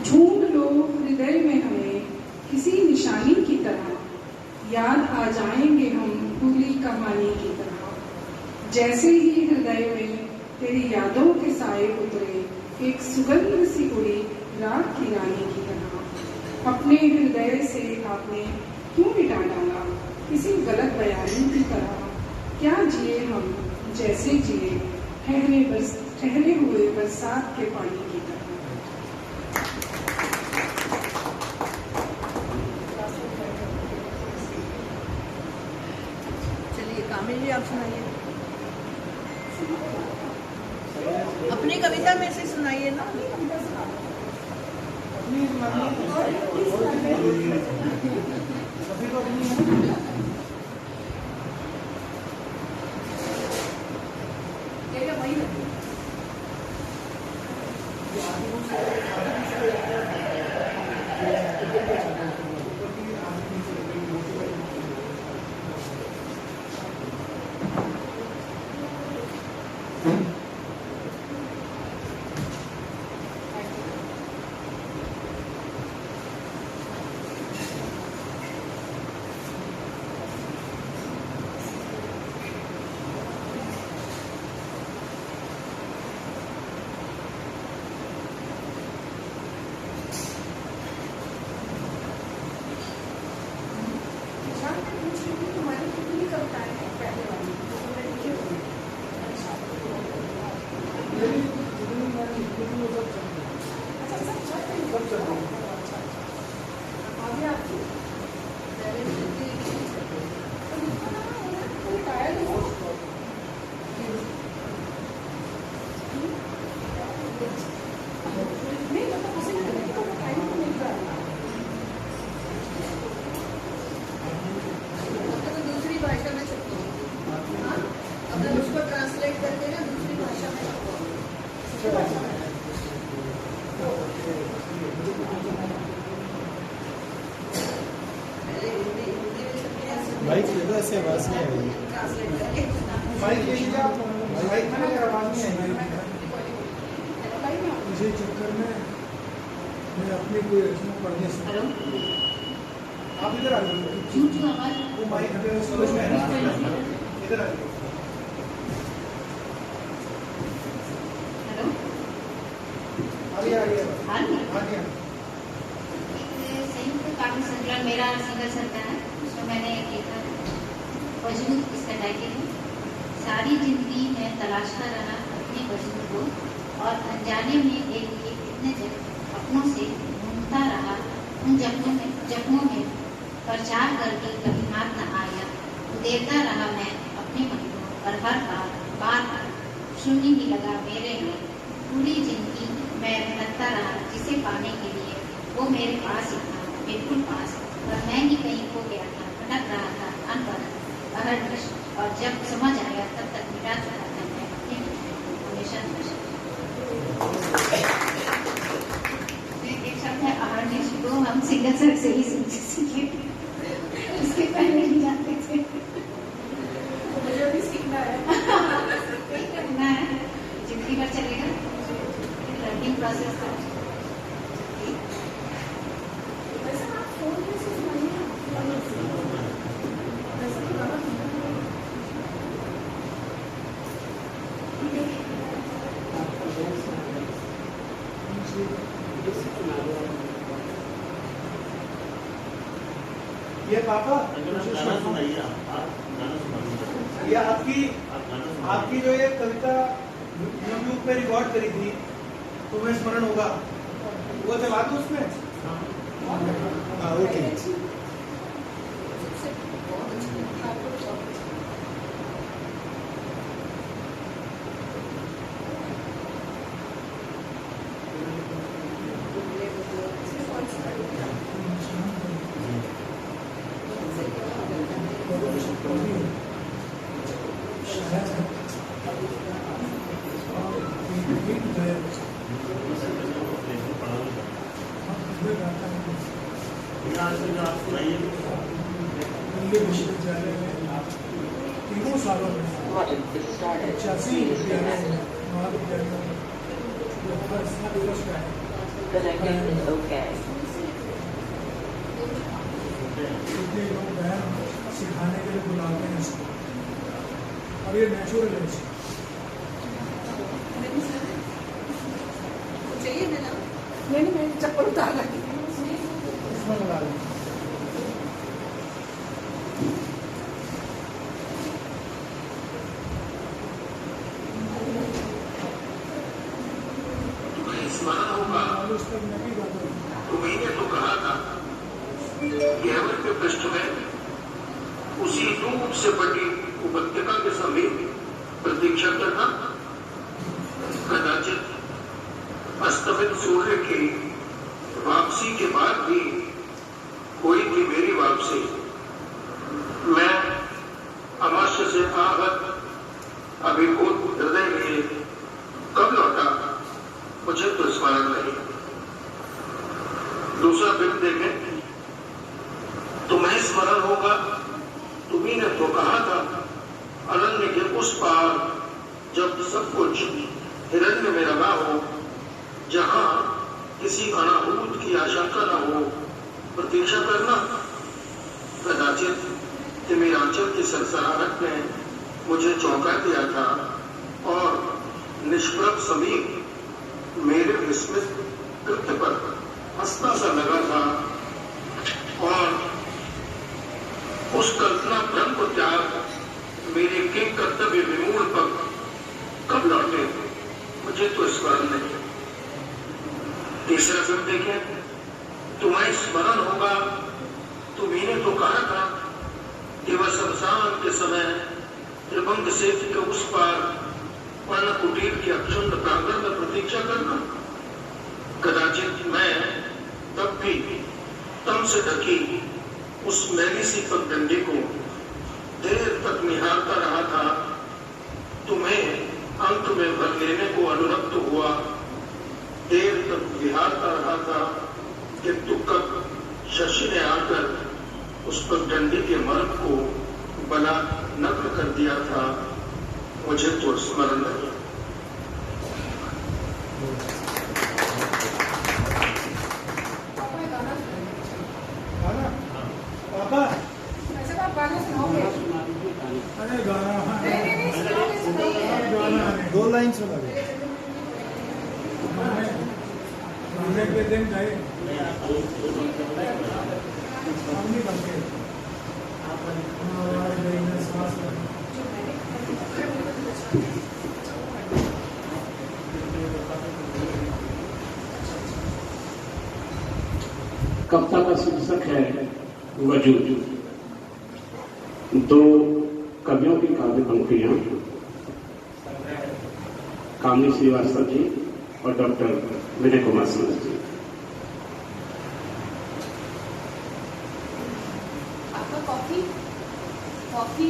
ढूंढ लो हृदय में हमें किसी निशानी की तरह, याद आ जाएंगे हम पूरी कहानी की तरह। जैसे ही हृदय में तेरी यादों के साए उतरे, एक सुगंध सी उड़ी रात की रानी की तरह। अपने हृदय से आपने क्यों मिटा डाला किसी गलत बयानी की तरह। क्या जिए हम जैसे जिए ठहरे हुए बरसात के पानी की तरह। चलिए कामिल जी, आप सुनाइए। अपनी कविता में से सुनाइए ना। माइक ऐसे आवाज नहीं आएगी। माइक ले लीजिए आप, माइक में आवाज नहीं आएगी। इसी चक्कर में मैं अपनी कोई रचना पढ़ने से आप इधर आ जाइए। वो माइक इधर आ जाइए। संयुक्त काव्य संकलन मेरा सिंगल चलता है, उसमें मैंने लिखा है वजूद इसका टाइटल है। सारी जिंदगी में तलाशता रहा अपने वजूद को, और अनजाने में एक इतने अपनों से ढूंढता रहा उन जख्मों में प्रचार करके कभी हाथ न आया। देता रहा मैं अपने मन को, और हर बार शून्य ही लगा मेरे में। पूरी जिंदगी मैं भटकता रहा जिसे पाने के लिए, वो मेरे पास ही था बिल्कुल पास, और मैं ही कहीं खो गया था, भटक रहा था अनपढ़ अहर्निश, और जब समझ आया तब तक मिटा चुका था मैं अपने हमेशा नशा। एक शब्द है अहर्निश, तो हम सिंगल सर से ही सीखे, उसके पहले नहीं जानते थे। मुझे भी सीखना है। करना है, जिंदगी भर चलेगा, लर्निंग प्रोसेस था। ये पापा ये आपकी जो ये कविता यूट्यूब पे रिकॉर्ड करी थी, तुम्हें स्मरण होगा, वो चला दो उसमें। हाँ ओके। विश्वविद्यालय में सालों में 86 विद्यालयों में महाविद्यालयों में दिवस का है लोग बहन सिखाने के लिए बुलाते हैं इसको और ये नेचुरल है इसको। चाहिए ना नहीं मैं चप्पल उतार रखी इसमें लगा लें। स्मरण होगा तो मैंने तो कहा था केवल के पृष्ठ में उसी दूर से बड़ी उपत्यका के समीप प्रतीक्षा करना, कदाचित अस्तमित सूर्य की वापसी के बाद भी कोई थी मेरी वापसी। मैं अमाश्य से आहत अभिभूत हृदय में कब लौटा मुझे तो स्मरण नहीं। दूसरा बिंब देखें, तुम्हें स्मरण होगा तुम्ही ने तो कहा था अरण्य के उस पार जब सब कुछ हिरण्य में रंगा हो, जहां किसी अनाहूत की आशंका न हो, प्रतीक्षा करना। कदाचित तिमिरांचल की सरसराहट ने मुझे चौंका दिया था और निष्प्रभ समीप मेरे विस्मित कृत्य पर हंसता सा लगा था और उस कल्पना भ्रम को त्याग मेरे किंग कर्तव्य विमूढ़ पर कब लौटे मुझे तो स्मरण नहीं। तीसरा फिल्म देखें, तुम्हें स्मरण होगा तुम्ही ने तो कहा था कि वह शमशान के समय त्रिभंग सेतु के उस पार पर्ण कुटीर के अक्षुण्ण प्रांगण में प्रतीक्षा करना। कदाचित मैं तब भी तम से ढकी उस मैली सी पगडंडी को देर तक निहारता रहा था। तुम्हें अंत में भर लेने को अनुरक्त हुआ, देर तक निहारता रहा था किंतु कब शशि ने आकर उस पगडंडी के मर्म को बला नग्न कर दिया था मुझे तो स्मरण नहीं। पापा ऐसे आप गाना सुनाओगे? अरे गाना नहीं सुनाओगे सुनाओगे। गाना है 2 लाइन सुना दे। गाने के दिन गए हमने बनके आवाज गई ना सांस लगी। कविता का शीर्षक है वजूद। 2 कवियों की काव्य पंक्तियां, कामिनी श्रीवास्तव जी और डॉक्टर विनय कुमार सिंह जी। आपका कॉफी कॉफी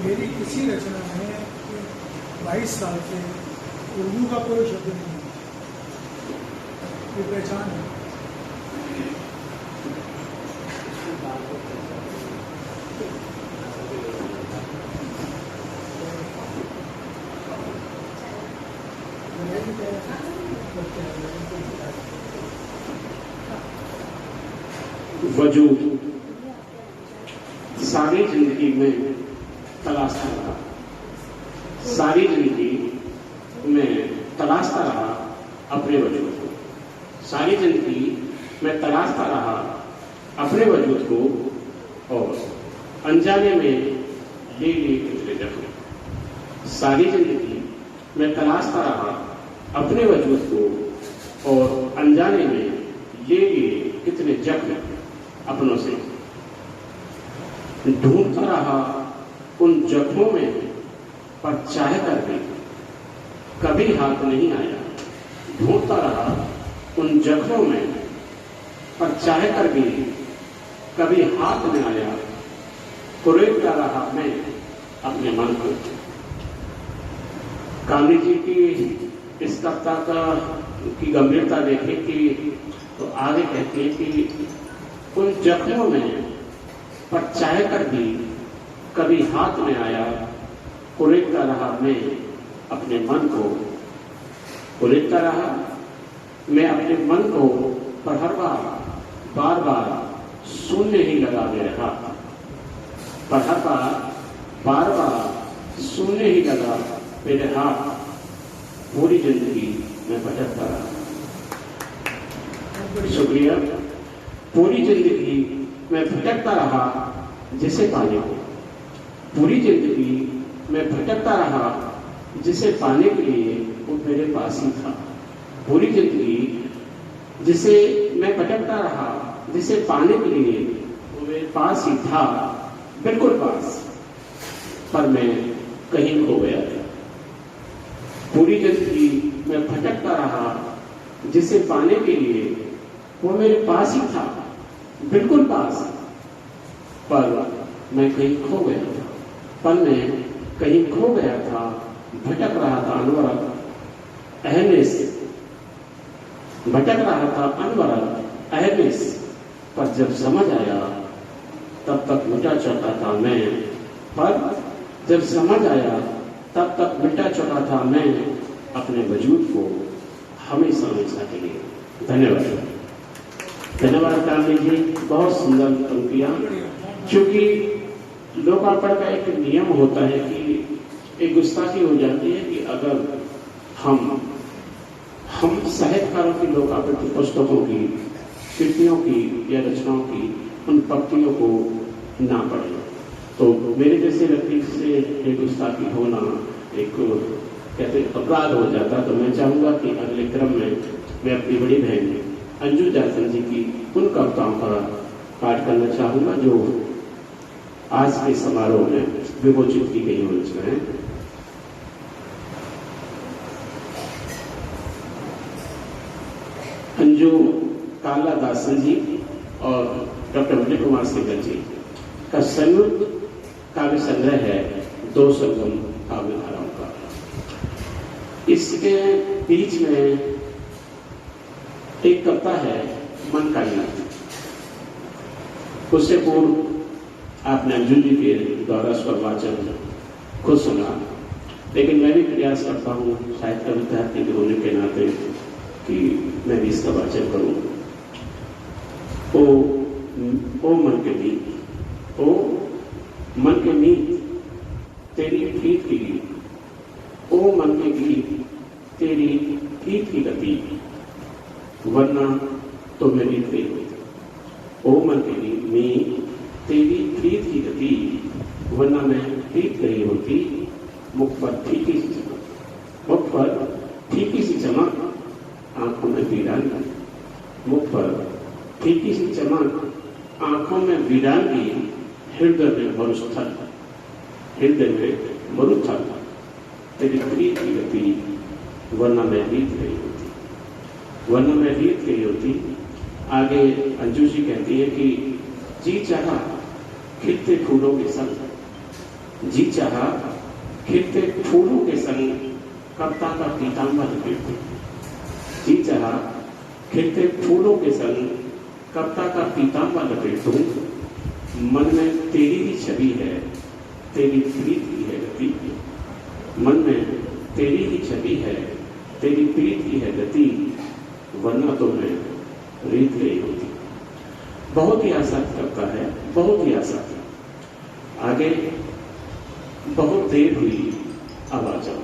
मेरी किसी रचना में 22 साल से उर्दू का कोई शब्द नहीं है, ये पहचान है। वजूद सारी जिंदगी में तलाशता रहा, सारी जिंदगी में तलाशता रहा अपने वजूद को, सारी जिंदगी में तलाशता रहा अपने वजूद को और अनजाने में ले गुजरे जख्म। सारी जिंदगी में तलाशता रहा अपने वजूद को और अनजाने में ले लिए कितने जख्म अपनों से। ढूंढता रहा उन जख्मों में, पर चाह कर भी कभी हाथ नहीं आया। ढूंढता रहा उन जख्मों में, पर चाह कर भी कभी हाथ में आया। कुरेदता रहा मैं अपने मन को। कामिनी जी की इस कविता की गंभीरता देखें कि तो आगे कहते हैं कि उन जख्मों में, पर चाह कर भी कभी हाथ में आया। कुरेदता रहा मैं अपने मन को। कुरेदता रहा मैं अपने मन को, पर हर बार बार शून्य ही लगा मेरे हाथ। पर हर बार शून्य ही लगा मेरे हाथ। पूरी जिंदगी में भटकता रहा। शुक्रिया। पूरी जिंदगी मैं भटकता रहा जिसे पाने को। पूरी जिंदगी मैं भटकता रहा जिसे पाने के लिए वो मेरे पास ही था। पूरी जिंदगी जिसे मैं भटकता रहा, जिसे पाने के लिए वो मेरे पास ही था, बिल्कुल पास, पर मैं कहीं खो गया था। पूरी जिंदगी मैं भटकता रहा जिसे पाने के लिए वो मेरे पास ही था, बिल्कुल पास, पर मैं कहीं खो गया था। पर मैं कहीं खो गया था, भटक रहा था अनवरत अहमिस, भटक रहा था अनवरत अहमिस। पर जब समझ आया तब तक मिटा चुका था मैं। पर जब समझ आया तब तक मिटा चुका था मैं अपने वजूद को हमेशा हमेशा के लिए। धन्यवाद। धन्यवाद कामिनी जी, बहुत सुंदर पंक्तियां। क्योंकि लोकार्पण का एक नियम होता है कि एक गुस्ताखी हो जाती है कि अगर हम साहित्यकारों की लोकार्पण की पुस्तकों की, कृतियों की या रचनाओं की उन पंक्तियों को ना पढ़ें, तो मेरे जैसे व्यक्ति से एक गुस्ताखी होना एक कहते अपराध हो जाता। तो मैं चाहूँगा कि अगले क्रम में मैं अपनी बड़ी बहन अंजू जासन जी की उन कविताओं का पाठ करना चाहूँगा जो आज के समारोह में विमोचित की गई रचनाएं। अंजू काला दासन जी और डॉक्टर विजय कुमार सिंगल जी का संयुक्त काव्य संग्रह है दो संगम काव्य धाराओं का। इसके बीच में एक कविता है मन का नाथ। उससे पूर्व आपने अंजू जी के द्वारा स्वर वाचन खुद सुना, लेकिन मैं भी प्रयास करता हूँ साहित्य का विद्यार्थी के होने के नाते कि मैं भी इसका वाचन करूँ। ओ मन के मीत, ओ मन के मीत तेरी प्रीत की गीत। ओ मन के गीत तेरी प्रीत की गति, वरना तो मैं बीत गई होती। ओ मन के मीत तेरी प्रीत की गति, वरना मैं बीत गई होती। मुख पर फीकी सी चमक, मुख पर फीकी सी चमक, आंखों में वीरानी। मुख पर फीकी सी चमक, आंखों में वीरानी, हृदय में मरुस्थल, हृदय में मरुस्थल। तेरी प्रीत की गति, वरना मैं बीत गई होती, वरना मैं बीत गई होती। आगे अंजू जी कहती है कि जी चाहा खिलते फूलों के संग, जी चाहा खिलते फूलों के संग कविता का पीताम्बर लपेटूं। जी चाहा खिलते फूलों के संग कविता का पीताम्बर लपेटूं। मन में तेरी ही छवि है, तेरी प्रीत की है गति। मन में तेरी ही छवि है, तेरी प्रीत की है गति, वरना तो मैं रीत गई होती। बहुत ही आसान करता है, बहुत ही आसान। आगे बहुत देर हुई अब आ जाओ,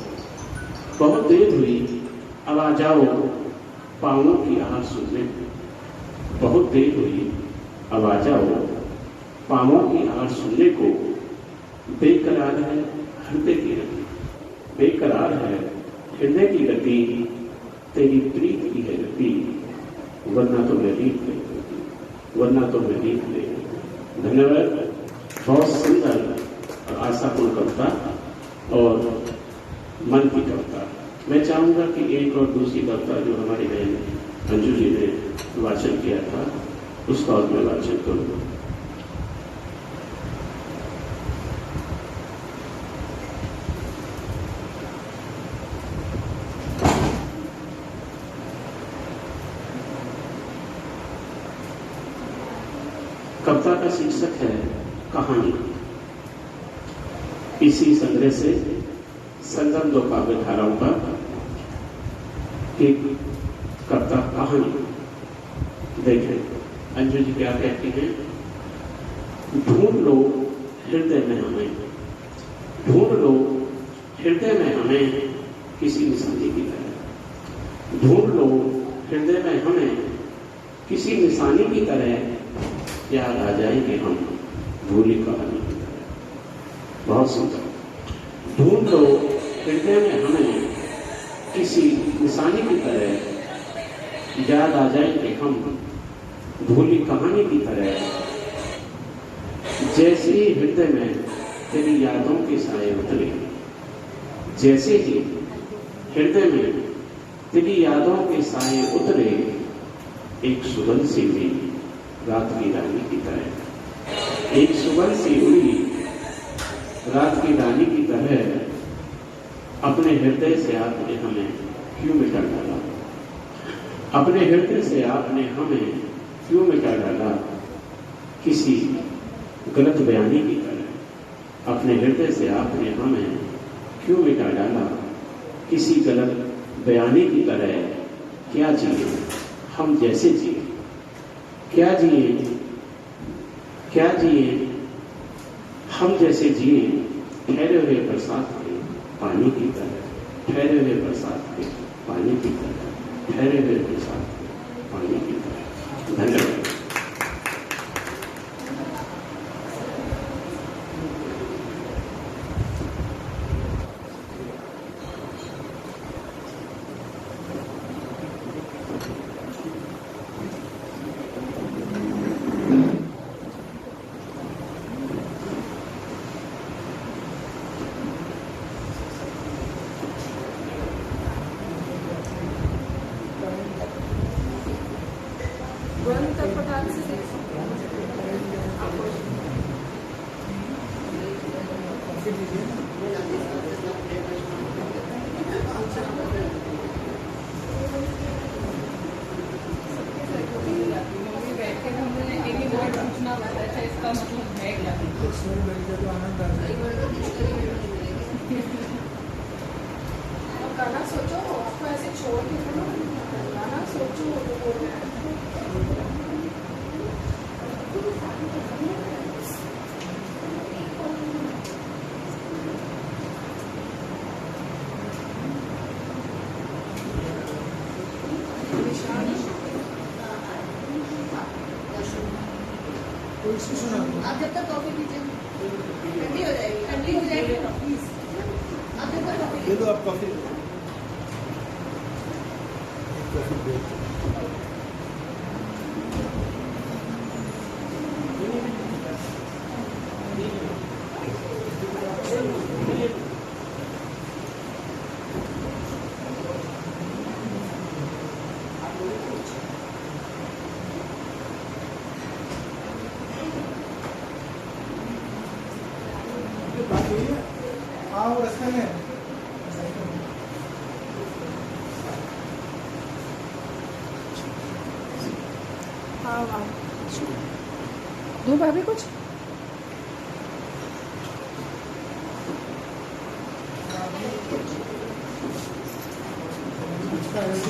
बहुत देर हुई अब आ जाओ पाँवों की आह सुनने। बहुत देर हुई अब आ जाओ पाँवों की आह सुनने को। बेकरार है हृदय की गति, बेकरार है हृदय की गति, तेरी प्रीत की है गति, वरना तो मैं लिख नहीं, वरना तो मैं लिख नहीं। धन्यवाद। बहुत सुंदर और आशापूर्ण कविता और मन की कविता। मैं चाहूंगा कि एक और दूसरी कविता जो हमारी बहन अंजू जी ने वाचन किया था उसका और मैं वाचन करूंगा। कविता का शीर्षक है कहानी। इसी संग्रह से संगम दो काव्य धाराओं का एक कविता कहानी। देखें अंजू जी क्या कहती हैं। ढूंढ लो हृदय में हमें, ढूंढ लो हृदय में हमें किसी निशानी की तरह, ढूंढ लो हृदय में हमें किसी निशानी की तरह, याद आ जाएंगे हम भूली कहानी की तरह। बहुत सुंदर। ढूंढ लो हृदय में हमें किसी निशानी की तरह, याद आ जाएंगे हम भूली कहानी की तरह। जैसे ही हृदय में तेरी यादों के साए उतरे, जैसे ही हृदय में तेरी यादों के साए उतरे, एक सुगंध सी हुई रात की रानी की तरह, एक सुगंध सी उड़ी रात की रानी की तरह। अपने हृदय से आपने हमें क्यों मिटा डाला, अपने हृदय से आपने हमें क्यों मिटा डाला, किसी गलत बयानी की तरह। अपने हृदय से आपने हमें क्यों मिटा डाला, किसी गलत बयानी की तरह। क्या जिए हम जैसे जिए, क्या जिए, क्या जिए हम जैसे जिए, ठहरे हुए बरसात के पानी की तरह, ठहरे हुए बरसात के पानी की तरह, ठहरे हुए बरसात के पानी की तरह। धन्यवाद। गाना सोचो, आपको ऐसे छोड़ के गाना सोचो। आप जब तक कॉफी पीजिए, ठंडी हो जाएगी, ठंडी हो जाएगी ना प्लीज। आप जब तक कॉफी दे दो, आप कॉफी हाँ वो रास्ते में दो भाभी कुछ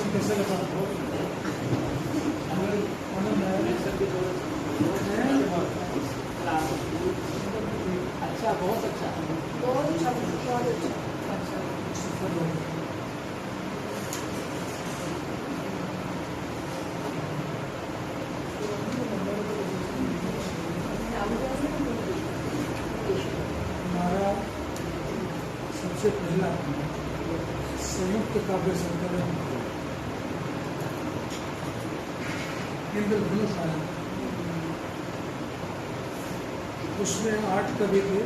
कैसे लगा अच्छा, बहुत अच्छा, बहुत अच्छा, बहुत अच्छा। हमारा सबसे पहला संयुक्त काव्य संकलन इंद्रधनुष आया, उसमें 8 कवि थे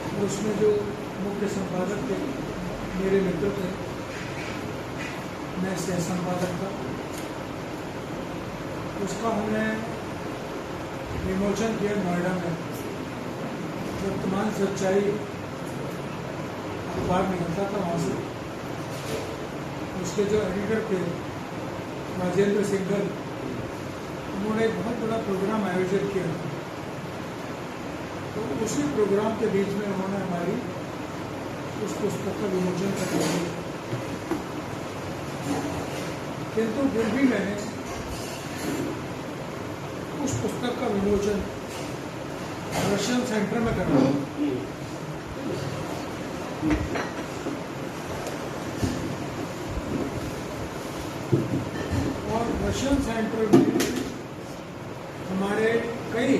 और उसमें जो मुख्य संपादक थे मेरे मित्र थे, मैं सह संपादक था। उसका हमने विमोचन किया नोएडा में। वर्तमान सच्चाई अखबार निकलता था वहाँ से। उसके जो एडिटर थे राजेंद्र सिंघल, उन्होंने एक बहुत बड़ा प्रोग्राम आयोजित किया। तो उसी प्रोग्राम के बीच में उन्होंने हमारी उस पुस्तक का विमोचन कर दिया। किंतु फिर भी मैंने उस पुस्तक का विमोचन रशियन सेंटर में करना। और रशियन सेंटर में हमारे कई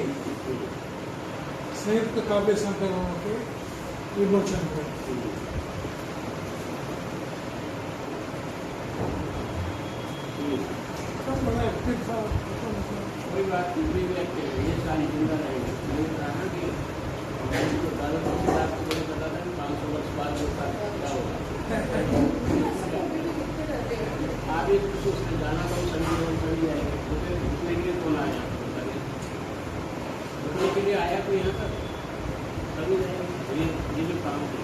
संयुक्त काव्य संकलनों के विमोचन हुए। तब बड़ा एक्टिव था। कोई बात नहीं, ये सारी जिंदा रहेगी। मैंने कहा कि तो दादा साहब को मुझे पता था कि 500 वर्ष बाद वो क्या होगा। आप एक सोच जाना तो सभी जाएंगे, मुझे रुकने के लिए कौन आया, रुकने के लिए आया कोई यहाँ तक सभी जाएंगे। ये जो काम है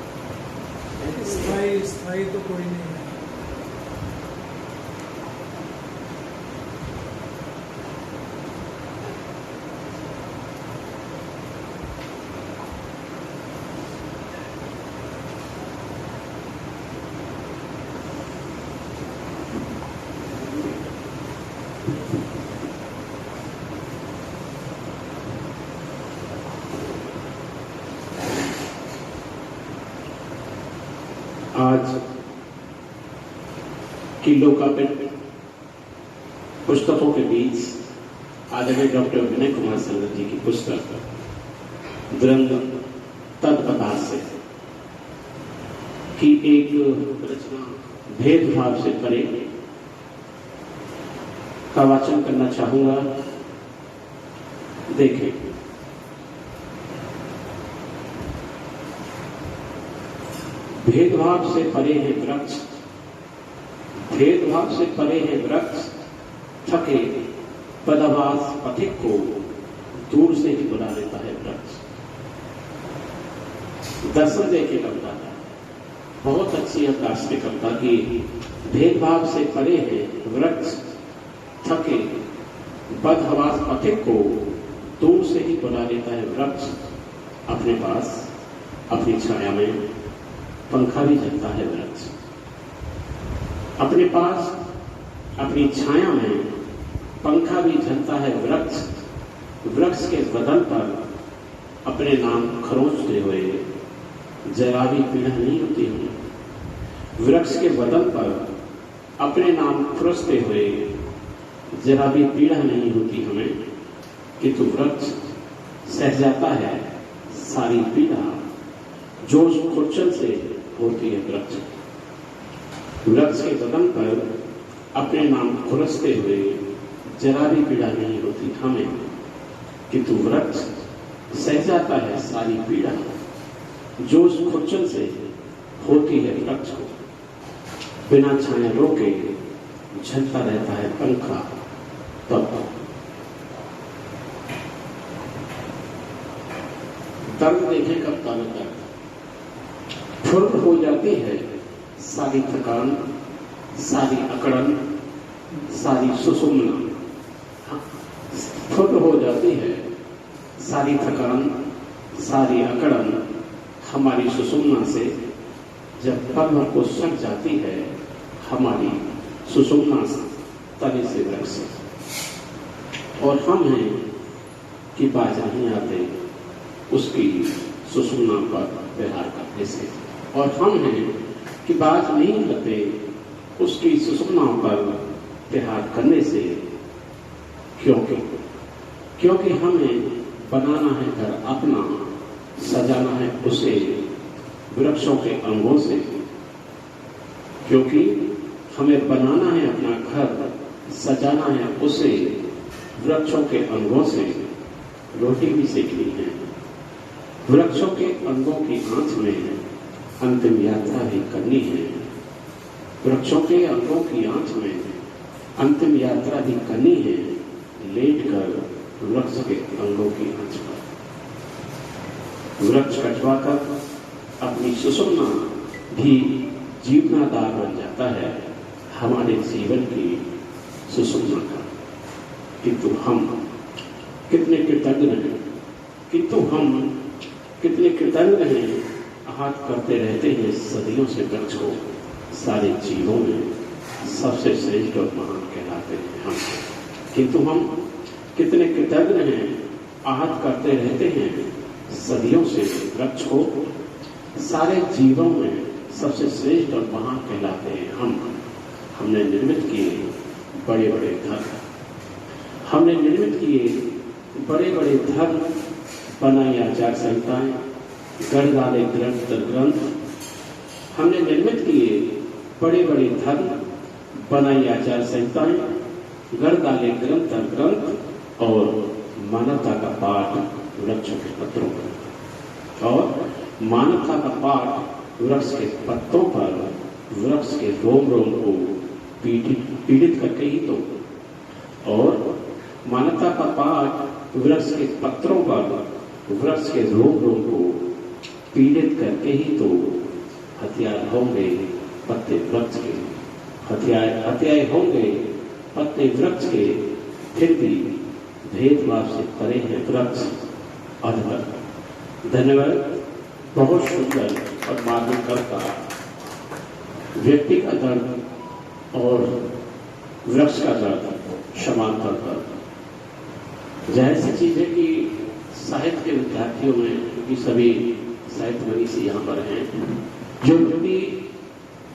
स्थायी तो कोई नहीं है। आज की लोकार्पण पुस्तकों के बीच आदरणीय डॉक्टर विनय कुमार संगत जी की पुस्तक द्वंद तत्पदार्थ से की एक रचना भेदभाव से परे का वाचन करना चाहूंगा। देखें, भेदभाव से परे है वृक्ष, भेदभाव से परे है वृक्ष, थके पदाभास पथिक को दूर से ही बुला लेता है वृक्ष। दर्शन देके लगता है बहुत अच्छी अकाशनी करता कि भेदभाव से परे है वृक्ष, थके बदहवास पथिक को दूर से ही बुला लेता है वृक्ष। अपने पास अपनी छाया में पंखा भी झलता है वृक्ष, अपने पास अपनी छाया में पंखा भी झलता है वृक्ष। वृक्ष के बदन पर अपने नाम खरोचते हुए जरा भी पीड़ा नहीं होती हमें। वृक्ष के बदन पर अपने नाम खरोचते हुए जरा भी पीड़ा नहीं होती हमें, किंतु वृक्ष सह जाता है सारी पीड़ा जो उस खुरचन से होती है। वृक्ष के बदन पर अपने नाम खुरचते हुए जरा भी पीड़ा नहीं होती हमें, किंतु वृक्ष सह जाता है सारी पीड़ा जो उस खुरचन से होती है। वृक्ष को बिना छाया रोके झलता रहता है पंखा। तब दर्द देखे कब ताना दर्द फुर्र हो जाती है सारी थकान, सारी अकड़न, सारी सुसुमना। फुर्र हो जाती है सारी थकान, सारी अकड़न हमारी सुसुमना से। जब पल भर को सट जाती है हमारी सुसुमना तले से वृक्ष से, और हम हैं कि बाज नहीं आते उसकी सुसुमना पर व्यवहार करने से, और हम हैं कि बाज नहीं आते उसकी सुसुमना पर व्यवहार करने से। क्योंकि हमें बनाना है घर अपना, सजाना है उसे वृक्षों के अंगों से। क्योंकि हमें बनाना है अपना घर सजाना है उसे वृक्षों के अंगों से रोटी भी सेकनी है। वृक्षों के अंगों की आंच में अंतिम यात्रा भी करनी है। वृक्षों के अंगों की आंच में अंतिम यात्रा भी करनी है, लेट कर वृक्ष के अंगों की आंच पर। वृक्ष कटवाकर अपनी सुषुम्ना भी जीवनाधार बन जाता है हमारे जीवन की सुषुम्ना का। किंतु हम कितने कृतज्ञ हैं, कितने कृतज्ञ हैं, आहत करते रहते हैं सदियों से वृक्ष को। सारे जीवों में सबसे श्रेष्ठ और महान कहलाते हैं हम, किंतु हम कितने कृतज्ञ हैं, आहत करते रहते हैं सदियों से वृक्ष को। सारे जीवों में सबसे श्रेष्ठ और महान कहलाते हैं हम। हमने निर्मित किए बड़े बड़े धर्म, हमने निर्मित किए बड़े बड़े धर्म, बनाई आचार संहिताएं, गढ़ डाले ग्रंथ तर ग्रंथ। हमने निर्मित किए बड़े बड़े धर्म, बनाई आचार संहिताएं, गढ़ डाले ग्रंथ तर ग्रंथ, और मानवता का पाठ वृक्षों के पत्रों पर, और मानवता का पाठ वृक्ष के पत्तों पर, वृक्ष के रोम रोम को पीड़ित करके ही तो, और मानवता का पाठ वृक्ष के पत्रों पर, वृक्ष के रोम रोम को पीड़ित करके ही तो हथियार होंगे पत्ते वृक्ष के, हथियार होंगे पत्ते वृक्ष के, फिर भी भेदभाव से परे हैं वृक्ष अद्भुत। धन्यवाद। बहुत सुंदर और मार्गदर्शक व्यक्ति का दर्द और वृक्ष का दर्द समांतर पर। जाहिर सी चीज है कि साहित्य के विद्यार्थियों में, क्योंकि सभी साहित्य मनीषी यहाँ पर हैं, जो व्यक्ति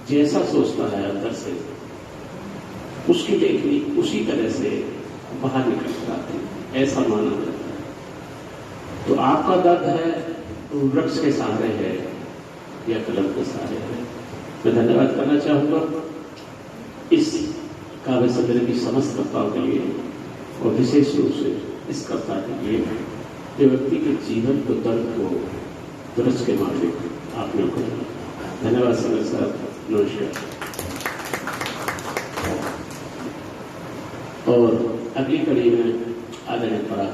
जैसा सोचता है अंदर से, उसकी लेखनी उसी तरह से बाहर निकल जाती है, ऐसा माना जाता है। तो आपका दर्द है वृक्ष के सहारे है या कलम के सहारे है। मैं धन्यवाद करना चाहूंगा इस काव्य संग्रह की समस्त कर्ताओं के लिए, और विशेष रूप से इस कर्ता के लिए जो व्यक्ति के जीवन को, दर्द को वृक्ष के मालिक आपने को। धन्यवाद संग्रह साहब, नमस्कार। और अगली कड़ी में आदरणीय पराग